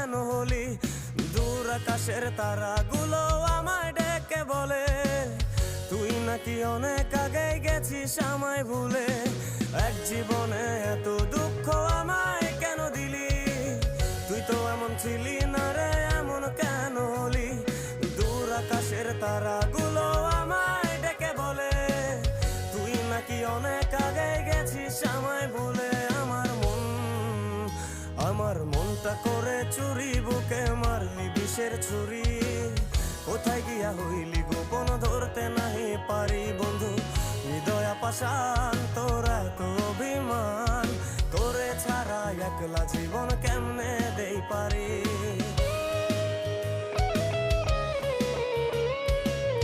কেন হলি? দূর আকাশের তারাগুলো আমায় ডেকে বলে তুই নাকি অনেক আগে গেছিস আমায় ভুলে। এক জীবনে এত দুঃখ আমায় কেন দিলি? তুই তো এমন ছিলি না রে, এমন কেন হলি? দূর আকাশের তারাগুলো আমায় ডেকে বলে তুই নাকি অনেক আগে গেছিস আমায় ভুলে। আমার মনটা করে চুরি, বুকে মারলি বিষের ছুরি। কোথায় গিয়া হইলি গোপন, ধরতে নাহি পারি বন্ধু। হৃদয় পাশা